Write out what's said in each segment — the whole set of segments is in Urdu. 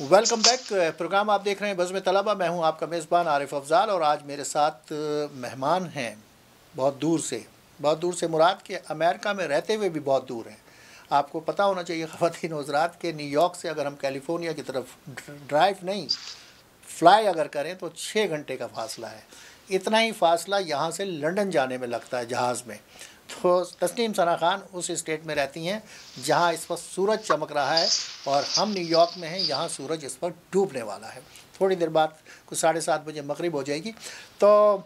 Welcome back. پروگرام آپ دیکھ رہے ہیں بزم طلبہ. میں ہوں آپ کا میزبان عارف افضال اور آج میرے ساتھ مہمان ہیں بہت دور سے مراد کہ امریکہ میں رہتے ہوئے بھی بہت دور ہیں. آپ کو پتہ ہونا چاہیے خواتین و حضرات کہ نیو یارک سے اگر ہم کیلیفورنیا کی طرف ڈرائیو نہیں فلائی اگر کریں تو 6 گھنٹے کا فاصلہ ہے. اتنا ہی فاصلہ یہاں سے لنڈن جانے میں لگتا ہے جہاز میں. تو تسنیم ثنا خان اس اسٹیٹ میں رہتی ہیں جہاں اس وقت سورج چمک رہا ہے اور ہم نیو یارک میں ہیں. یہاں سورج اس وقت ڈوبنے والا ہے. تھوڑی دیر بعد کچھ 7:30 بجے مغرب ہو جائے گی. تو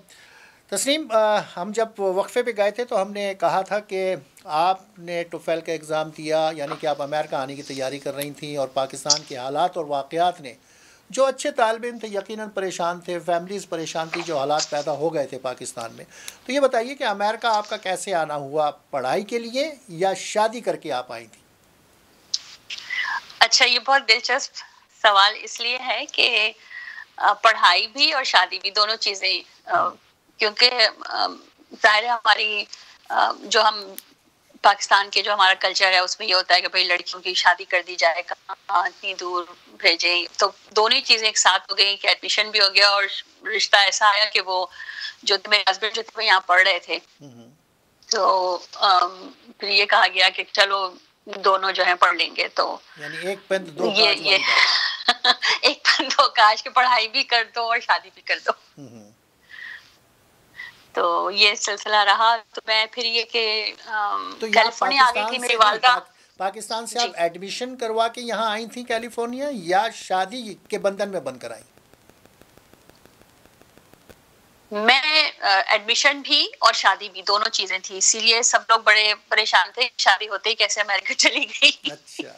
تسنیم، ہم جب وقفے پہ گئے تھے تو ہم نے کہا تھا کہ آپ نے ٹوفیل کا ایگزام دیا، یعنی کہ آپ امریکہ آنے کی تیاری کر رہی تھیں اور پاکستان کے حالات اور واقعات نے جو اچھے طالب علم تھے یقیناً پریشان تھے، فیملیز پریشان تھی جو حالات پیدا ہو گئے تھے پاکستان میں. تو یہ بتائیے کہ امریکہ آپ کا کیسے آنا ہوا، پڑھائی کے لیے یا شادی کر کے آپ آئی تھیں؟ اچھا، یہ بہت دلچسپ سوال اس لیے ہے کہ پڑھائی بھی اور شادی بھی دونوں چیزیں، کیونکہ ظاہر ہے ہماری جو ہم پاکستان کے جو ہمارا کلچر ہے اس میں یہ ہوتا ہے کہ بھئی لڑکیوں کی شادی کر دی جائے، کہاں اتنی دور بھیجیں. تو دونوں چیزیں ایک ساتھ ہو گئی کہ ایڈمیشن بھی ہو گیا اور رشتہ ایسا آیا کہ وہ جو میرے ہسبینڈ جو تھے وہ یہاں پڑھ رہے تھے. تو پھر یہ کہا گیا کہ چلو دونوں جو ہیں پڑھ لیں گے. تو یعنی ایک پند دو کاج والی بات. ایک پند دو کاج، کہ پڑھائی بھی کر دو اور شادی بھی کر دو. تو یہ سلسلہ رہا. تو میں پھر یہ کہ کیلیفورنیا آ گئی تھی میری والدہ. پاکستان سے آپ ایڈمیشن کروا کے یہاں آئی تھیں کیلیفورنیا یا شادی کے بندھن میں بن کر آئیں؟ میں ایڈمیشن بھی اور شادی بھی دونوں چیزیں تھی، اسی لیے سب لوگ بڑے پریشان تھے شادی ہوتے ہی کیسے امریکہ چلی گئی. اچھا،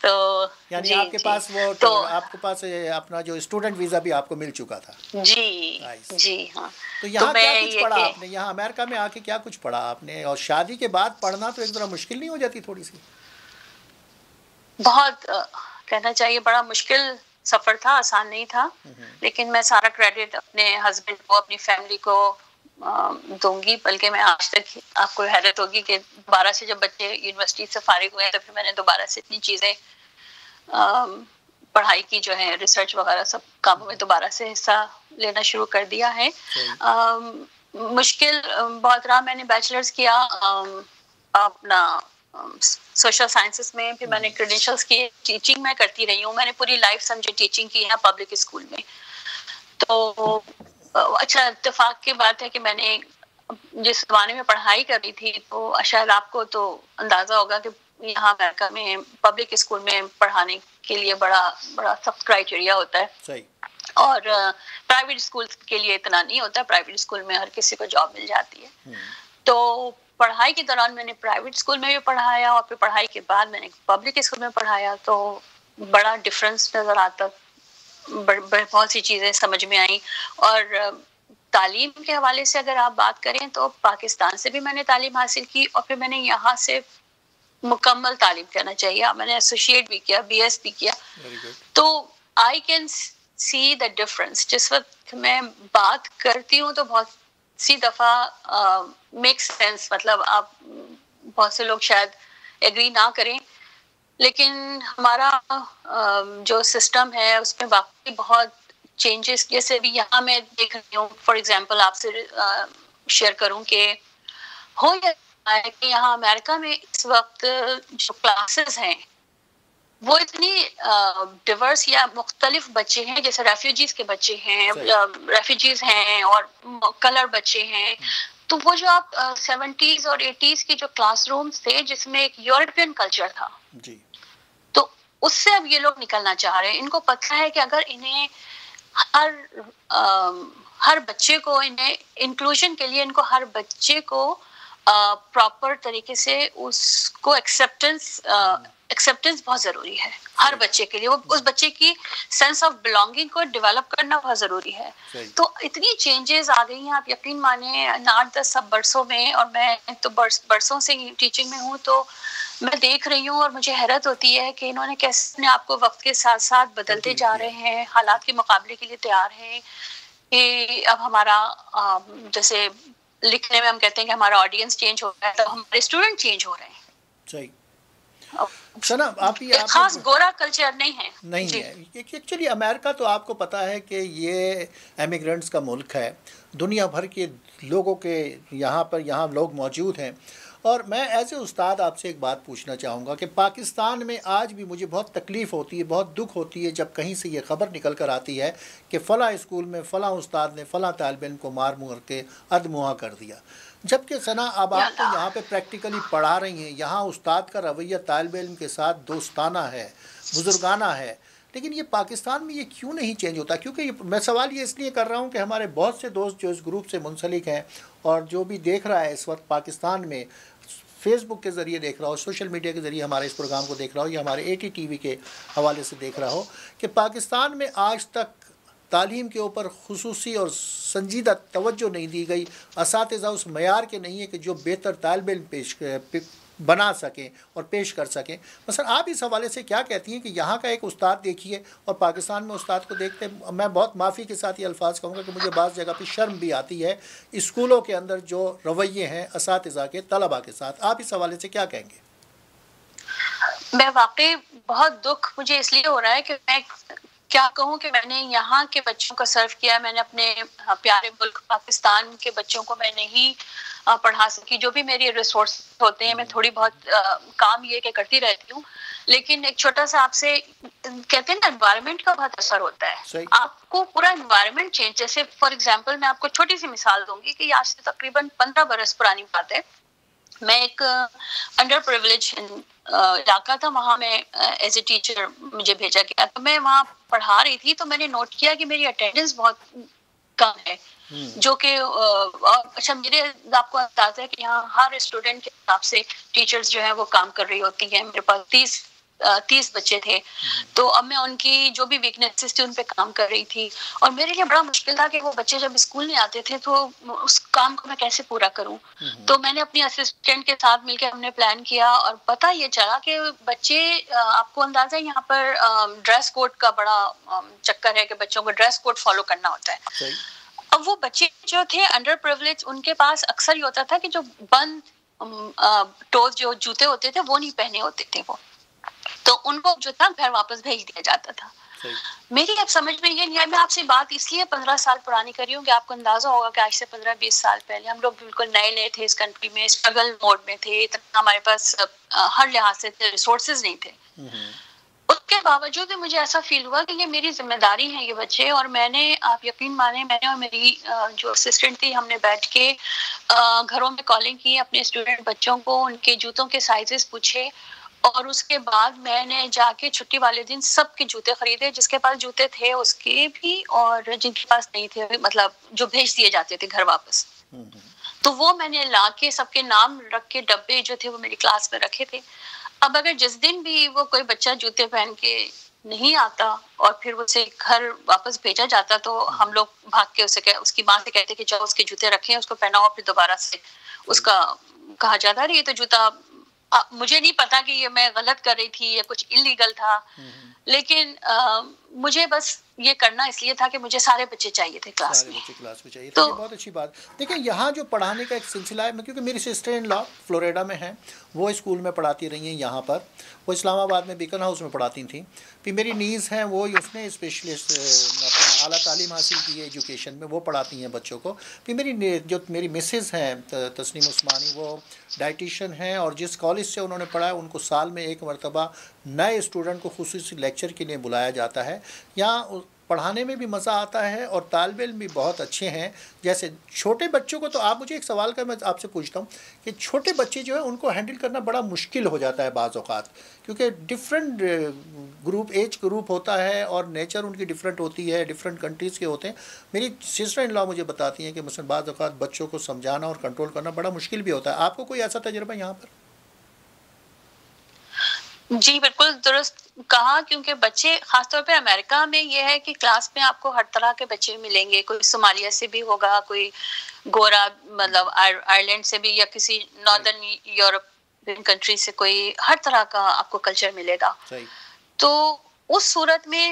تو یعنی آپ کے پاس وہ آپ کے پاس اپنا جو اسٹوڈنٹ ویزا بھی آپ کو مل چکا تھا. جی ہاں. تو یہاں کیا کچھ پڑھا آپ نے؟ یہاں امریکہ میں آ کے کیا کچھ پڑھا آپ نے؟ اور شادی کے بعد پڑھنا تو ایک ذرا مشکل نہیں ہو جاتی تھوڑی سی؟ بہت کہنا چاہیے بڑا مشکل سفر تھا، آسان نہیں تھا. لیکن میں سارا کریڈٹ اپنے ہسبینڈ کو، اپنی فیملی کو دوں گی. بلکہ میں آج تک، آپ کو حیرت ہوگی کہ دوبارہ سے جب بچے یونیورسٹی سے فارغ ہوئے تو پھر میں نے دوبارہ سے اتنی چیزیں پڑھائی کی جو ہے، ریسرچ وغیرہ سب کاموں میں دوبارہ سے حصہ لینا شروع کر دیا ہے. مشکل بہت رہا. میں نے بیچلرز کیا اپنا سوشل سائنسز میں، پھر میں نے کریڈینشلز کیے. ٹیچنگ میں کرتی رہی ہوں، میں نے پوری لائف سمجھے ٹیچنگ کی ہے پبلک اسکول میں. تو اچھا اتفاق کی بات ہے کہ میں نے جس زمانے میں پڑھائی کر رہی تھی تو شاید آپ کو تو اندازہ ہوگا کہ یہاں امریکہ میں پبلک اسکول میں پڑھانے کے لیے بڑا سخت کرائٹیریا ہوتا ہے. صحیح. اور پرائیویٹ اسکول کے لیے اتنا نہیں ہوتا. پرائیویٹ اسکول میں ہر کسی کو جاب مل جاتی ہے. تو پڑھائی کے دوران میں نے پرائیویٹ اسکول میں بھی پڑھایا اور پھر پڑھائی کے بعد میں نے پبلک اسکول میں پڑھایا. تو بڑا ڈفرینس نظر آتا، بہت سی چیزیں سمجھ میں آئیں. اور تعلیم کے حوالے سے اگر آپ بات کریں تو پاکستان سے بھی میں نے تعلیم حاصل کی اور پھر میں نے یہاں سے مکمل تعلیم کہنا چاہیے، میں نے ایسوسیٹ بھی کیا، بی ایس بھی کیا. تو I can see the difference. جس وقت میں بات کرتی ہوں تو بہت سی دفعہ میک سینس، مطلب آپ بہت سے لوگ شاید ایگری نہ کریں، لیکن ہمارا جو سسٹم ہے اس میں واقعی بہت چینجز. جیسے بھی یہاں میں دیکھ رہی ہوں، فار ایگزامپل آپ سے شیئر کروں کہ ہو یہ ہے کہ یہاں امریکہ میں اس وقت جو کلاسز ہیں وہ اتنی ڈیورس یا مختلف بچے ہیں، جیسے ریفیوجیز کے بچے ہیں، ریفیوجیز ہیں اور کلر بچے ہیں. تو وہ جو آپ 70s اور 80s کی جو کلاس رومز تھے جس میں ایک یورپین کلچر تھا، تو اس سے اب یہ لوگ نکلنا چاہ رہے ہیں. ان کو پتہ ہے کہ اگر انہیں ہر بچے کو، انہیں انکلوژن کے لیے ان کو ہر بچے کو پراپر طریقے سے اس کو ایکسیپٹنس بہت ضروری ہے ہر بچے کے لیے. وہ اس بچے کی سینس آف بلانگنگ کو ڈیولپ کرنا بہت ضروری ہے. تو اتنی چینجز آ گئی ہیں، آپ یقین مانیں 8-10 برسوں میں. اور میں تو برسوں سے ٹیچنگ میں ہوں، تو میں دیکھ رہی ہوں اور مجھے حیرت ہوتی ہے کہ انہوں نے کیسے اپنے آپ کو وقت کے ساتھ ساتھ بدلتے جا رہے ہیں، حالات کے مقابلے کے لیے تیار ہیں کہ اب ہمارا جیسے لکھنے میں ہم کہتے ہیں کہ ہمارا آڈینس چینج ہو رہا ہے، تو ہمارے اسٹوڈنٹ چینج ہو رہے ہیں. صحیح. سنا آپ ایک خاص گورا کلچر نہیں ہے. نہیں ہے. ایکچولی امریکہ تو آپ کو پتہ ہے کہ یہ ایمیگرینٹس کا ملک ہے، دنیا بھر کے لوگوں کے یہاں لوگ موجود ہیں. اور میں ایز اے استاد آپ سے ایک بات پوچھنا چاہوں گا کہ پاکستان میں آج بھی مجھے بہت تکلیف ہوتی ہے، بہت دکھ ہوتی ہے جب کہیں سے یہ خبر نکل کر آتی ہے کہ فلاں اسکول میں فلاں استاد نے فلاں طالب علم کو مار مار کے ادموا کر دیا. جبکہ ثنا اب آپ تو یہاں پہ پریکٹیکلی پڑھا رہی ہیں، یہاں استاد کا رویہ طالب علم کے ساتھ دوستانہ ہے، بزرگانہ ہے، لیکن یہ پاکستان میں یہ کیوں نہیں چینج ہوتا؟ کیونکہ میں سوال یہ اس لیے کر رہا ہوں کہ ہمارے بہت سے دوست جو اس گروپ سے منسلک ہیں اور جو بھی دیکھ رہا ہے اس وقت پاکستان میں، فیس بک کے ذریعے دیکھ رہا ہو، سوشل میڈیا کے ذریعے ہمارے اس پروگرام کو دیکھ رہا ہو یا ہمارے اے ٹی وی کے حوالے سے دیکھ رہا ہو کہ پاکستان میں آج تک تعلیم کے اوپر خصوصی اور سنجیدہ توجہ نہیں دی گئی. اساتذہ اس معیار کے نہیں ہے کہ جو بہتر طالب علم بنا سکیں اور پیش کر سکیں. مثلا آپ اس حوالے سے کیا کہتی ہیں کہ یہاں کا ایک استاد دیکھیے اور پاکستان میں استاد کو دیکھتے ہیں؟ میں بہت معافی کے ساتھ یہ الفاظ کہوں گا کہ مجھے بعض جگہ پہ شرم بھی آتی ہے اسکولوں کے اندر جو رویے ہیں اساتذہ کے طلباء کے ساتھ. آپ اس حوالے سے کیا کہیں گے؟ میں واقعی بہت دکھ مجھے اس لیے ہو رہا ہے کہ میں کیا کہوں کہ میں نے یہاں کے بچوں کو سرو کیا، میں نے اپنے پیارے ملک پاکستان کے بچوں کو میں نہیں پڑھا سکی. جو بھی میری ریسورس ہوتے ہیں میں تھوڑی بہت کام یہ کہ کرتی رہتی ہوں، لیکن ایک چھوٹا سا آپ سے کہتے ہیں نا انوائرمنٹ کا بہت اثر ہوتا ہے. آپ کو پورا انوائرمنٹ چینج، جیسے فار ایگزامپل میں آپ کو چھوٹی سی مثال دوں گی کہ آج سے تقریباً 15 برس پرانی بات ہے. میں ایک انڈر پریولیج علاقہ تھا، وہاں میں ایز اے ٹیچر مجھے بھیجا گیا، تو میں وہاں پڑھا رہی تھی. تو میں نے نوٹ کیا کہ میری اٹینڈنس بہت کم ہے، جو کہ اچھا میرے آپ کو اندازہ ہے کہ یہاں ہر اسٹوڈنٹ کے حساب سے ٹیچرز جو ہیں وہ کام کر رہی ہوتی ہیں. میرے پاس 30 بچے تھے، تو اب میں ان کی جو بھی ویکنیسز تھی ان پہ کام کر رہی تھی. اور میرے لیے بڑا مشکل تھا کہ وہ بچے جب اسکول نہیں آتے تھے تو اس کام کو میں کیسے پورا کروں. تو میں نے اپنی اسسٹنٹ کے ساتھ مل کے ہم نے پلان کیا، اور پتہ یہ چلا کہ بچے، آپ کو اندازہ ہے یہاں پر ڈریس کوڈ کا بڑا چکر ہے کہ بچوں کو ڈریس کوڈ فالو کرنا ہوتا ہے. اب وہ بچے جو تھے انڈر پریولیج، ان کے پاس اکثر یہ ہوتا تھا کہ جو بند ٹوز جو جوتے ہوتے تھے وہ نہیں پہنے ہوتے تھے وہ، تو ان کو جو تھا گھر واپس بھیج دیا جاتا تھا. میری اب سمجھ میں یہ نہیں ہے، میں آپ سے بات اس لیے 15 سال پرانی کر رہی ہوں کہ آپ کو اندازہ ہوگا کہ آج سے 15-20 سال پہلے ہم لوگ بالکل نئے تھے اس کنٹری میں، اسٹرگل موڈ میں تھے، اتنا ہمارے پاس ہر لحاظ سے ریسورسز نہیں تھے. اس کے باوجود بھی مجھے ایسا فیل ہوا کہ یہ میری ذمہ داری ہے یہ بچے. اور میں نے، آپ یقین مانیں، میں نے اور میری جو اسسٹنٹ تھی، ہم نے بیٹھ کے گھروں میں کالنگ کی اپنے اسٹوڈنٹ بچوں کو، ان کے جوتوں کے سائزز پوچھے، اور اس کے بعد میں نے جا کے چھٹی والے دن سب کے جوتے خریدے، جس کے پاس جوتے تھے اس کے بھی اور جن کے پاس نہیں تھے، مطلب جو بھیج دیے جاتے تھے گھر واپس. تو وہ میں نے لا کے سب کے نام رکھ کے ڈبے جو تھے وہ میری کلاس میں رکھے تھے. اب اگر جس دن بھی وہ کوئی بچہ جوتے پہن کے نہیں آتا اور پھر اسے گھر واپس بھیجا جاتا تو ہم لوگ بھاگ کے اس کی ماں سے کہتے کہ جاؤ اس کے جوتے رکھیں، اس کو پہناؤ، پھر دوبارہ سے اس کا کہا جاتا ہے یہ تو جوتا. مجھے نہیں پتا کہ یہ میں غلط کر رہی تھی یا کچھ انلیگل تھا، لیکن مجھے بس یہ کرنا اس لیے تھا کہ مجھے سارے بچے چاہیے تھے کلاس میں. کلاس میں چاہیے تھا. یہ بہت اچھی بات. دیکھیں یہاں جو پڑھانے کا ایک سلسلہ ہے، کیونکہ میری سسٹر ان لا فلوریڈا میں ہیں، وہ اسکول میں پڑھاتی رہی ہیں. یہاں پر وہ اسلام آباد میں بیکن ہاؤس میں پڑھاتی تھیں. پھر میری نیز ہیں، وہ اس نے اسپیشلسٹ اپنا اعلیٰ تعلیم حاصل کی ہے ایجوکیشن میں، وہ پڑھاتی ہیں بچوں کو. پھر میری مسز ہیں تسنیم عثمانی، وہ ڈائٹیشین ہیں، اور جس کالج سے انہوں نے پڑھا ہے ان کو سال میں ایک مرتبہ نئے اسٹوڈنٹ کو خصوصی لیکچر کے لیے بلایا جاتا ہے. یہاں پڑھانے میں بھی مزہ آتا ہے اور طالب علم بھی بہت اچھے ہیں. جیسے چھوٹے بچوں کو، تو آپ مجھے ایک سوال کا میں آپ سے پوچھتا ہوں کہ چھوٹے بچے جو ہیں ان کو ہینڈل کرنا بڑا مشکل ہو جاتا ہے بعض اوقات، کیونکہ ڈفرینٹ ایج گروپ ہوتا ہے اور نیچر ان کی ڈفرینٹ ہوتی ہے، ڈفرینٹ کنٹریز کے ہوتے ہیں. میری سسٹر ان لا مجھے بتاتی ہیں کہ مثلا بعض اوقات بچوں کو سمجھانا اور کنٹرول کرنا بڑا مشکل بھی ہوتا ہے. آپ کو کوئی ایسا تجربہ یہاں پر؟ جی بالکل درست کہا، کیونکہ بچے خاص طور پہ امریکہ میں یہ ہے کہ کلاس میں آپ کو ہر طرح کے بچے ملیں گے. کوئی صومالیہ سے بھی ہوگا، کوئی گورا مطلب آئرلینڈ سے بھی، یا کسی ناردرن یورپ عربین کنٹری سے کوئی ہر طرح کا آپ کو کلچر ملے گا. تو اس صورت میں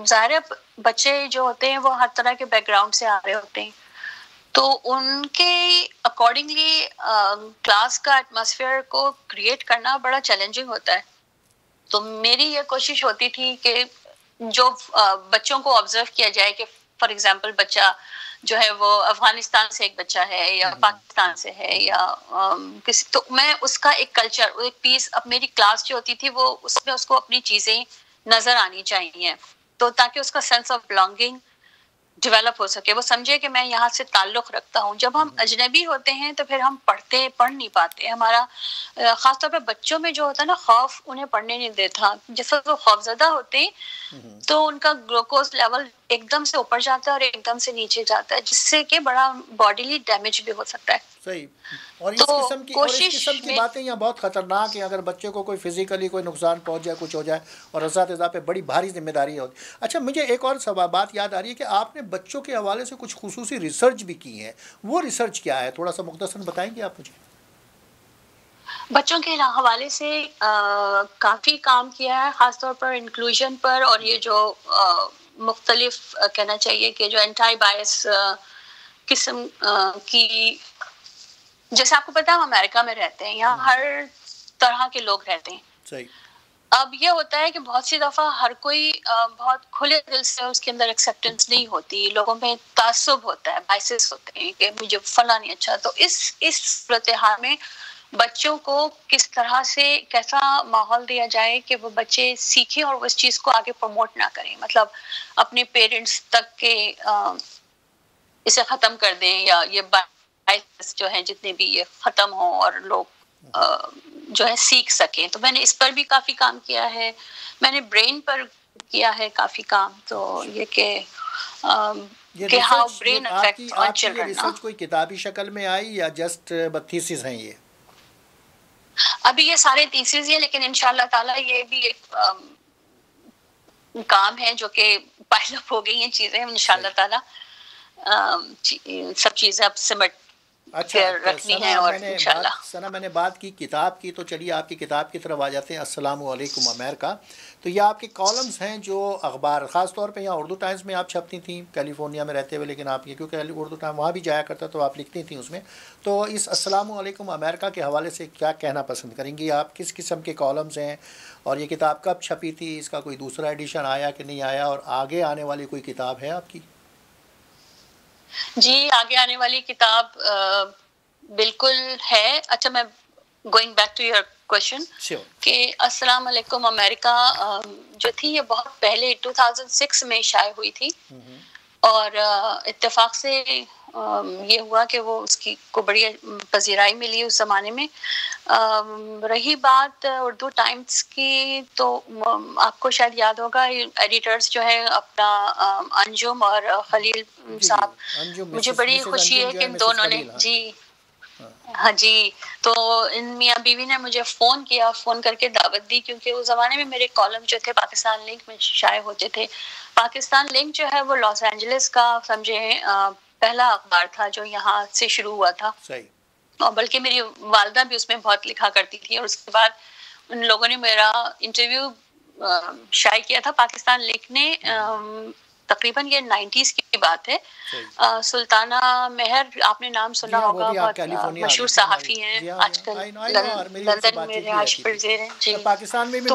ظاہر ہے بچے جو ہوتے ہیں وہ ہر طرح کے بیک گراؤنڈ سے آ رہے ہوتے ہیں, تو ان کے اکارڈنگلی کلاس کا ایٹماسفیئر کو کریٹ کرنا بڑا چیلنجنگ ہوتا ہے. تو میری یہ کوشش ہوتی تھی کہ جو بچوں کو آبزرو کیا جائے کہ فار ایگزامپل بچہ جو ہے وہ افغانستان سے ایک بچہ ہے یا پاکستان سے ہے یا کسی, تو میں اس کا ایک کلچر ایک پیس, اب میری کلاس جو ہوتی تھی وہ اس میں اس کو اپنی چیزیں نظر آنی چاہیے, تو تاکہ اس کا سینس آف بلانگنگ ڈیولپ ہو سکے, وہ سمجھے کہ میں یہاں سے تعلق رکھتا ہوں. جب ہم اجنبی ہوتے ہیں تو پھر ہم پڑھ نہیں پاتے. ہمارا خاص طور پہ بچوں میں جو ہوتا ہے نا خوف, انہیں پڑھنے نہیں دیتا. جس وقت وہ خوف زدہ ہوتے ہیں تو ان کا گلوکوز لیول ایک دم سے اوپر جاتا ہے اور ایک دم سے نیچے جاتا ہے, جس سے کہ بڑا باڈیلی ڈیمیج بھی ہو سکتا ہے. صحیح. اور اس قسم کی باتیں یہاں بہت خطرناک ہیں. اگر بچے کو کوئی فزیکلی کوئی نقصان پہنچ جائے, کچھ ہو جائے, اور اساتذہ پہ بڑی بھاری ذمہ داری ہوتی. اچھا, مجھے ایک اور بات یاد آ رہی ہے کہ آپ نے بچوں کے حوالے سے کچھ خصوصی ریسرچ بھی کی ہے. وہ ریسرچ کیا ہے, تھوڑا سا مختصراً بتائیں گے آپ مجھے؟ بچوں کے حوالے سے کافی کام کیا ہے, خاص طور پر انکلوژن پر, اور یہ جو مختلف کہنا چاہیے کہ جو اینٹائی بائس قسم کی, جیسے آپ کو پتا ہم امریکہ میں رہتے ہیں, یہاں ہر طرح کے لوگ رہتے ہیں. صحیح. اب یہ ہوتا ہے کہ بہت سی دفعہ ہر کوئی بہت کھلے دل سے اس کے اندر ایکسیپٹنس نہیں ہوتی, لوگوں میں تعصب ہوتا ہے, بائسس ہوتے ہیں کہ مجھے فلاں نہیں اچھا. تو اس صورتحال میں بچوں کو کس طرح سے کیسا ماحول دیا جائے کہ وہ بچے سیکھیں اور اس چیز کو آگے پروموٹ نہ کریں, مطلب اپنے پیرنٹس تک کے اسے ختم کر دیں, یا یہ بائسس جو ہیں جتنے بھی یہ ختم ہوں اور لوگ جو ہے سیکھ سکیں. تو میں نے اس پر بھی کافی کام کیا ہے. میں نے برین پر کیا ہے کافی کام. تو یہ کہ how brain affect on children. Research کوئی کتابی شکل میں آئی یا جسٹ تھیسس ہیں یہ؟ ابھی یہ سارے تھیسس ہیں, لیکن انشاءاللہ تعالی یہ بھی ایک کام ہے جو کہ پائل اپ ہو گئی ہیں چیزیں انشاءاللہ تعالی. سب چیزیں اب سمٹ رکھنی ہے. اور ثنا میں نے بات کی کتاب کی, تو چلیے آپ کی کتاب کی طرف آ جاتے ہیں. السلام علیکم امریکہ. تو یہ آپ کے کالمز ہیں جو اخبار, خاص طور پہ یہاں اردو ٹائمز میں آپ چھپتی تھیں کیلیفورنیا میں رہتے ہوئے, لیکن آپ یہ کیونکہ اردو ٹائم وہاں بھی جایا کرتا تو آپ لکھتی تھیں اس میں. تو اس السلام علیکم امریکہ کے حوالے سے کیا کہنا پسند کریں گی آپ؟ کس قسم کے کالمز ہیں, اور یہ کتاب کب چھپی تھی, اس کا کوئی دوسرا ایڈیشن آیا کہ نہیں آیا, اور آگے آنے والی کوئی کتاب ہے آپ کی؟ جی, آگے آنے والی کتاب بالکل ہے. اچھا, میں going back to your question کہ السلام علیکم امریکہ جو تھی یہ بہت پہلے 2006 میں شائع ہوئی تھی, اور اتفاق سے یہ ہوا کہ وہ اس کی کو بڑی پذیرائی ملی اس زمانے میں. رہی بات اردو ٹائمز کی, تو آپ کو شاید یاد ہوگا ایڈیٹرز جو ہے اپنا انجم اور خلیل صاحب, مجھے بڑی خوشی ہے کہ ان دونوں نے ہاں جی, تو ان میاں بیوی نے مجھے فون کر کے دعوت دی, کیونکہ اس زمانے میں میرے کالم جو تھے پاکستان لنک میں شائع ہوتے تھے. پاکستان لنک جو ہے وہ لاس اینجلس کا سمجھیں پہلا اخبار تھا جو یہاں سے شروع ہوا تھا. اور بلکہ میری والدہ بھی اس میں بہت لکھا کرتی تھی, اور اس کے بعد ان لوگوں نے میرا انٹرویو شائع کیا تھا. پاکستان لنک نے تقریباً یہ 90s کی بات ہے. سلطانہ مہر, آپ نے نام سنا ہوگا, بہت مشہور صحافی ہیں, آج کل لندن میں رہائش پذیر ہیں. جی, پاکستان میں بھی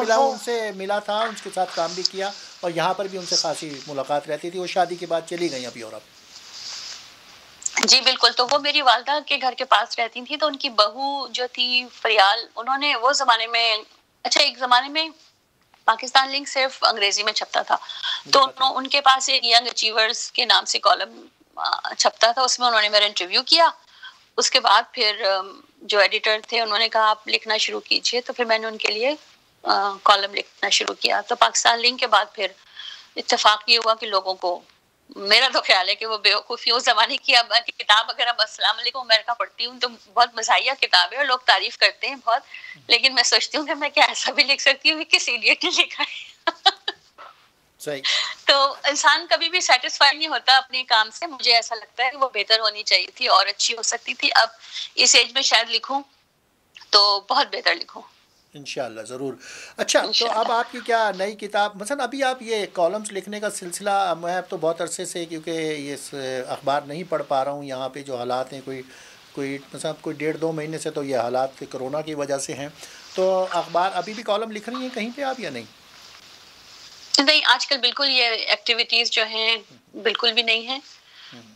ملا تھا, ان کے ساتھ کام بھی کیا, اور یہاں پر بھی ان سے خاصی ملاقات رہتی تھی. وہ شادی کے بعد چلی گئی اب یورپ. جی بالکل. تو وہ میری والدہ کے گھر کے پاس رہتی تھی, تو ان کی بہو جو تھی فریال, انہوں نے وہ زمانے میں, اچھا ایک زمانے میں پاکستان لنک صرف انگریزی میں چھپتا تھا, تو ان کے پاس ایک ینگ اچیورز کے نام سے کالم چھپتا تھا, اس میں انہوں نے میرا انٹرویو کیا. اس کے بعد پھر جو ایڈیٹر تھے انہوں نے کہا آپ لکھنا شروع کیجئے, تو پھر میں نے ان کے لیے کالم لکھنا شروع کیا. تو پاکستان لنک کے بعد پھر اتفاق یہ ہوا کہ لوگوں کو, میرا تو خیال ہے کہ وہ بیوقوفی اس زمانے کی, اب کتاب اگر اب السلام علیکم امریکہ پڑھتی ہوں تو بہت مزاحیہ کتاب ہے اور لوگ تعریف کرتے ہیں بہت, لیکن میں سوچتی ہوں کہ میں کیا ایسا بھی لکھ سکتی ہوں کہ کس ایڈیٹ نے لکھا ہے. تو انسان کبھی بھی سیٹسفائی نہیں ہوتا اپنے کام سے. مجھے ایسا لگتا ہے کہ وہ بہتر ہونی چاہیے تھی اور اچھی ہو سکتی تھی. اب اس ایج میں شاید لکھوں تو بہت بہتر لکھوں انشاءاللہ ضرور. اچھا تو اب آپ کی کیا نئی کتاب مثلا ابھی آپ یہ کالمز لکھنے کا سلسلہ میں اب تو بہت عرصے سے کیونکہ یہ اخبار نہیں پڑھ پا رہا ہوں یہاں پہ جو حالات ہیں کوئی مثلا کوئی 1.5-2 مہینے سے تو یہ حالات کرونا کی وجہ سے ہیں تو اخبار ابھی بھی کالم لکھ رہی ہیں کہیں پہ آپ یا نہیں؟ نہیں آج کل بالکل یہ ایکٹیویٹیز جو ہیں بالکل بھی نہیں ہیں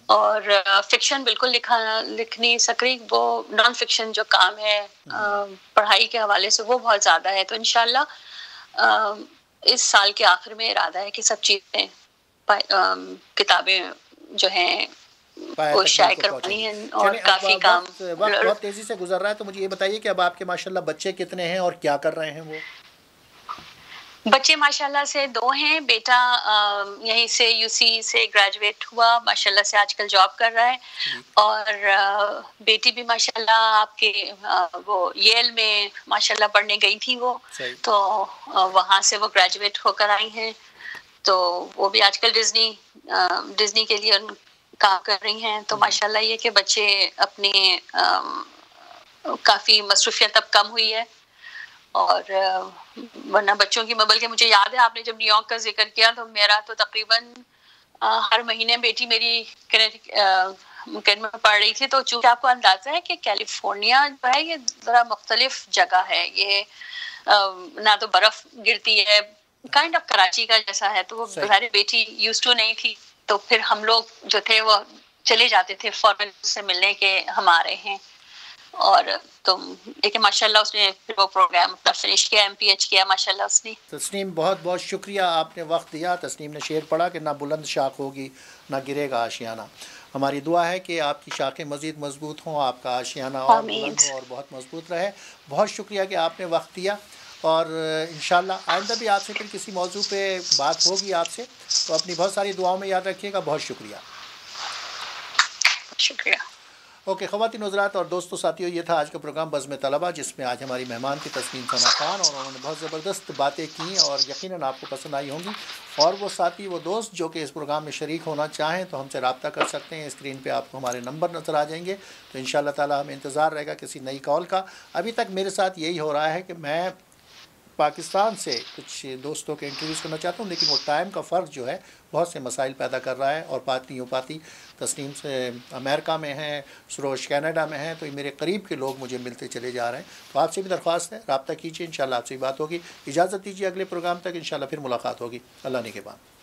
اور فکشن بالکل لکھ نہیں سک رہی. وہ نان فکشن جو کام ہے پڑھائی کے حوالے سے وہ بہت زیادہ ہے. تو انشاءاللہ اس سال کے آخر میں ارادہ ہے کہ سب چیزیں کتابیں جو ہیں وہ شائع کروانی ہیں اور کافی کام. وقت بہت تیزی سے گزر رہا ہے تو مجھے یہ بتائیے کہ اب آپ کے ماشاءاللہ بچے کتنے ہیں اور کیا کر رہے ہیں وہ؟ بچے ماشاءاللہ سے 2 ہیں. بیٹا یہیں سے UC سے گریجویٹ ہوا ماشاءاللہ سے آج کل جاب کر رہا ہے اور بیٹی بھی ماشاءاللہ آپ کے وہ ییل میں ماشاءاللہ پڑھنے گئی تھی وہ تو وہاں سے وہ گریجویٹ ہو کر آئی ہیں تو وہ بھی آج کل ڈزنی کے لیے کام کر رہی ہیں. تو ماشاءاللہ یہ کہ بچے اپنے کافی مصروفیت اب کم ہوئی ہے اور ورنہ بچوں کی بلکہ مجھے یاد ہے آپ نے جب نیو یارک کا ذکر کیا تو میرا تو تقریباً ہر مہینے بیٹی میری کینیڈا میں پڑھ رہی تھی. تو چونکہ آپ کو اندازہ ہے کہ کیلیفورنیا جو ہے یہ ذرا مختلف جگہ ہے یہ نہ تو برف گرتی ہے کائنڈ آف کراچی کا جیسا ہے تو وہ بظاہر بیٹی یوز ٹو نہیں تھی تو پھر ہم لوگ جو تھے وہ چلے جاتے تھے فوراً سے ملنے کے ہم آ رہے ہیں اور تو لیکن ماشاءاللہ اس نے پھر وہ پروگرام اپنا فنش کیا MPH کیا ماشاءاللہ اس نے. تسنیم بہت بہت شکریہ آپ نے وقت دیا. تسنیم نے شعر پڑھا کہ نہ بلند شاخ ہوگی نہ گرے گا آشیانہ. ہماری دعا ہے کہ آپ کی شاخیں مزید مضبوط ہوں آپ کا آشیانہ اور بلند ہو اور بہت مضبوط رہے. بہت شکریہ کہ آپ نے وقت دیا اور انشاءاللہ آئندہ بھی آپ سے پھر کسی موضوع پہ بات ہوگی آپ سے تو اپنی بہت ساری دعاؤں میں یاد رکھیے گا. بہت شکریہ. شکریہ. اوکے خواتین حضرات اور دوستو ساتھیو یہ تھا آج کا پروگرام بزم طلبہ جس میں آج ہماری مہمان تھی تسنیم ثنا خان اور انہوں نے بہت زبردست باتیں کی اور یقیناً آپ کو پسند آئی ہوں گی. اور وہ ساتھی وہ دوست جو کہ اس پروگرام میں شریک ہونا چاہیں تو ہم سے رابطہ کر سکتے ہیں. اسکرین پہ آپ کو ہمارے نمبر نظر آ جائیں گے تو انشاءاللہ تعالی ہمیں انتظار رہے گا کسی نئی کال کا. ابھی تک میرے ساتھ یہی ہو رہا ہے کہ میں پاکستان سے کچھ دوستوں کے انٹرویوز کرنا چاہتا ہوں لیکن وہ ٹائم کا فرق جو ہے بہت سے مسائل پیدا کر رہا ہے اور بات نہیں ہو پاتی. تسنیم سے امریکہ میں ہیں سروش کینیڈا میں ہیں تو یہ میرے قریب کے لوگ مجھے ملتے چلے جا رہے ہیں. تو آپ سے بھی درخواست ہے رابطہ کیجیے انشاءاللہ آپ سے بھی بات ہوگی. اجازت دیجیے اگلے پروگرام تک انشاءاللہ پھر ملاقات ہوگی. اللہ نگہبان.